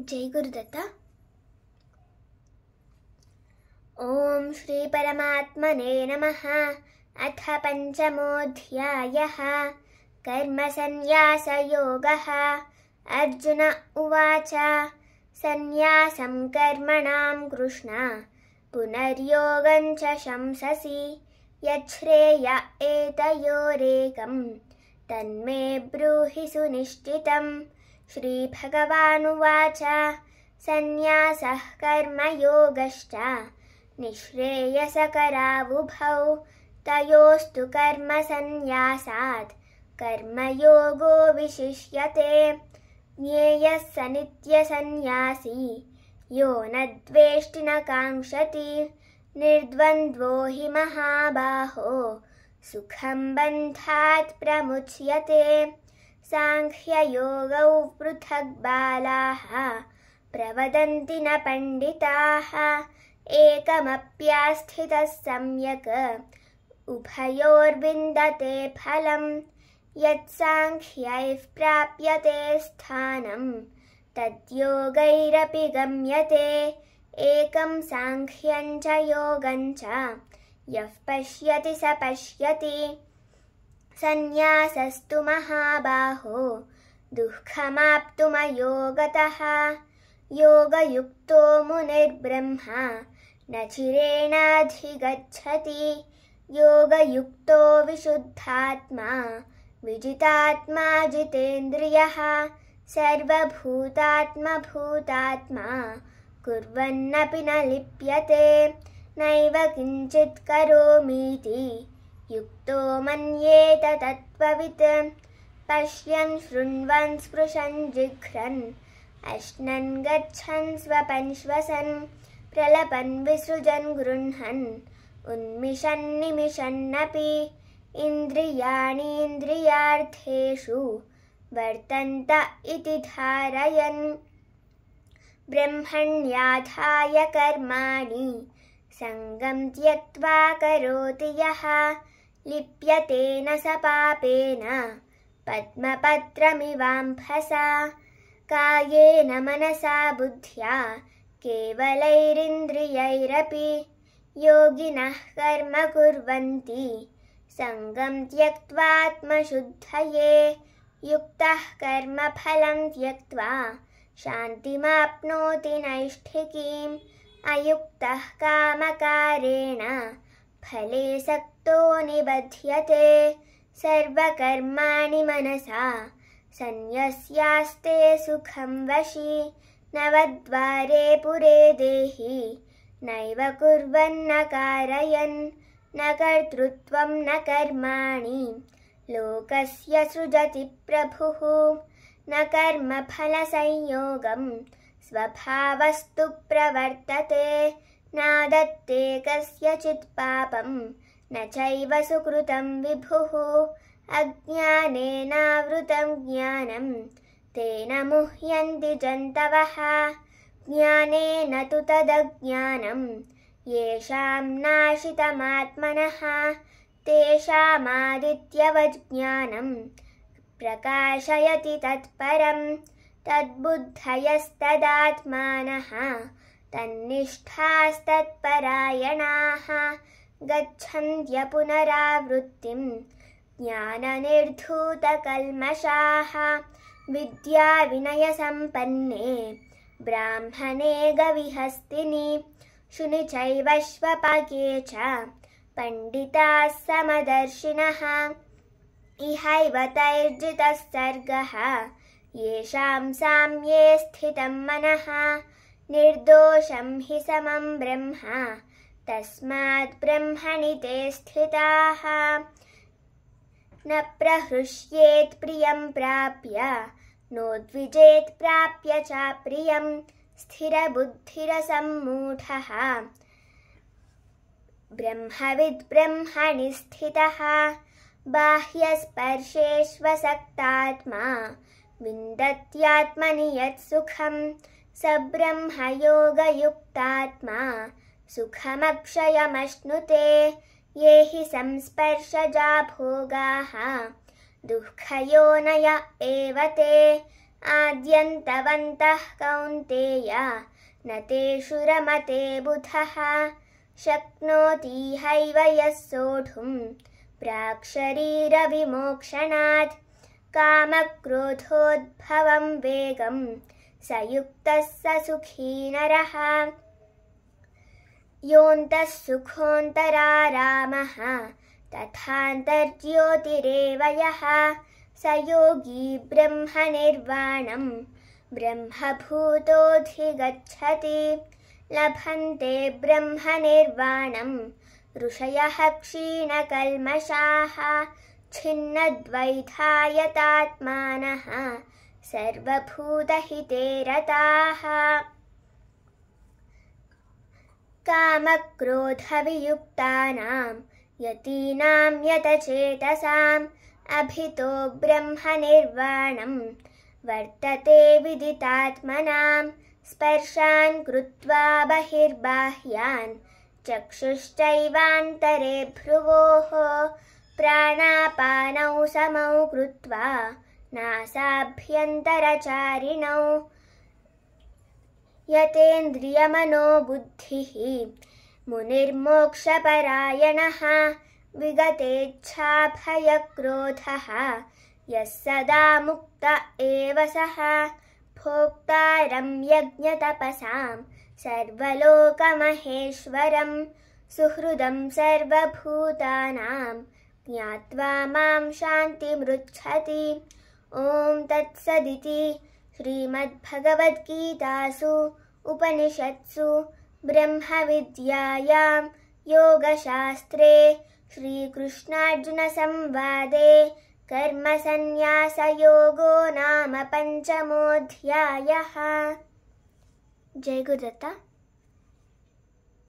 जय गुरुदत्त। ओम श्री परमात्मने नमः। अथ पंचमोऽध्यायः। कर्मसन्न्यासयोगः। अर्जुन उवाच सन्न्यासं कर्मणां कृष्ण पुनर्योगं च शंससि यच्छ्रेय एतयोरेकं तन्मे ब्रूहि सुनिश्चितम्। श्रीभगवानुवाच सन्न्यासः कर्मयोगश्च निःश्रेयसकरावुभौ तयोस्तु कर्मसन्न्यासात् कर्मयोगो विशिष्यते। ज्ञेयः स नित्यसन्न्यासी यो न द्वेष्टि न काङ्क्षति निर्द्वन्द्वो हि महाबाहो सुखं बन्धात् प्रमुच्यते। सांख्ययोगौ पृथक् बालाः प्रवदन्ति न पण्डिताः एकमप्यास्थितः सम्यक् उभयोर्विन्दते फलम्। यत्साङ्ख्यैः प्राप्यते स्थानं तद्योगैरपि गम्यते। एकं साङ्ख्यं च योगं च यः पश्यति स पश्यति। सन्न्यासस्तु महाबाहो दुःखमाप्तुमयोगतः योगयुक्तो मुनिर्ब्रह्मा न चिरेणाधिगच्छति। योगयुक्तो विशुद्धात्मा विजितात्मा जितेन्द्रियः सर्वभूतात्मभूतात्मा कुर्वन्नपि न लिप्यते। नैव किञ्चित् करोमीति युक्तो मन्येत तत्त्ववित्। पश्यन् शृण्वन् स्पृशन् जिघ्रन् अश्नन् गच्छन् स्वपन् श्वसन् प्रलपन् विसृजन् गृह्णन् उन्मिषन् निमिषन्नपि इन्द्रियाणीन्द्रियार्थेषु वर्तन्त इति धारयन्। ब्रह्मण्याधाय कर्माणि सङ्गं त्यक्त्वा करोति यः लिप्यते न स पापेन पद्मपत्रमिवाम्भसा। कायेन मनसा बुद्ध्या केवलैरिन्द्रियैरपि योगिनः कर्म कुर्वन्ति सङ्गं त्यक्त्वात्मशुद्धये। युक्तः कर्मफलं त्यक्त्वा शान्तिमाप्नोति नैष्ठिकीम्। अयुक्तः कामकारेण फले सक्तो निबध्यते। सर्वकर्माणि मनसा सन्न्यस्यास्ते सुखं वशी। नवद्वारे पुरे देहि नैव कुर्वन्न कारयन्। न कर्तृत्वं न कर्माणि लोकस्य सृजति प्रभुः। न कर्मफलसंयोगं स्वभावस्तु प्रवर्तते। नादत्ते कस्यचित् पापं न चैव सुकृतं विभुः। अज्ञानेनावृतं ज्ञानं तेन मुह्यन्ति जन्तवः। ज्ञानेन तु तदज्ञानं येषां नाशितमात्मनः तेषामादित्यवज्ञानं प्रकाशयति तत्परम्। तद्बुद्धयस्तदात्मानः तन्निष्ठास्तत्परायणाः गच्छन्त्य पुनरावृत्तिं ज्ञाननिर्धूतकल्मषाः। विद्याविनयसम्पन्ने ब्राह्मणे गविहस्तिनि शुनि चैवश्वपाके च पण्डिताः समदर्शिनः। इहैव तैर्जितः सर्गः येषां साम्ये स्थितं मनः। निर्दोषं हि समं ब्रह्म तस्मात् ब्रह्मणि ते स्थिताः। न प्रहृष्येत् प्रियं प्राप्य नोद्विजेत् प्राप्य च प्रियं। स्थिरबुद्धिरसम्मूढः ब्रह्मविद् ब्रह्मणि स्थितः। बाह्यस्पर्शेष्वसक्तात्मा विन्दत्यात्मनि यत्सुखं स ब्रह्मयोगयुक्तात्मा सुखमक्षयमश्नुते। ये हि संस्पर्शजा भोगाः दुःखयोनय एव ते आद्यन्तवन्तः कौन्तेय न तेषु रमते बुधः शक्नोति हैव यः सोढुं प्राक्शरीरविमोक्षणात् कामक्रोधोद्भवं वेगं स युक्तः स सुखी नरः योऽन्तः सुखोऽन्तरारामः तथान्तर्ज्योतिरेव यः स योगी ब्रह्मनिर्वाणं ब्रह्मभूतोऽधिगच्छति लभन्ते ब्रह्मनिर्वाणं ऋषयः क्षीणकल्मषाः छिन्नद्वैधायतात्मानः सर्वभूतहिते रताः कामक्रोधवियुक्तानां यतीनां यतचेतसाम् अभितो ब्रह्मनिर्वाणं वर्तते विदितात्मनां स्पर्शान् कृत्वा बहिर्बाह्यान् चक्षुश्चैवान्तरे भ्रुवोः प्राणापानौ समौ कृत्वा नासाभ्यन्तरचारिणौ यतेन्द्रियमनोबुद्धिः मुनिर्मोक्षपरायणः विगतेच्छाभयक्रोधः यः सदा मुक्त एव सः भोक्तारं यज्ञतपसां सर्वलोकमहेश्वरं सुहृदं सर्वभूतानां ज्ञात्वा मां शान्तिमृच्छति। ॐ तत्सदिति श्रीमद्भगवद्गीतासु उपनिषत्सु ब्रह्मविद्यायां योगशास्त्रे श्रीकृष्णार्जुनसंवादे कर्मसन्न्यासयोगो नाम 5मोऽध्यायः। जय गुरुदत्त।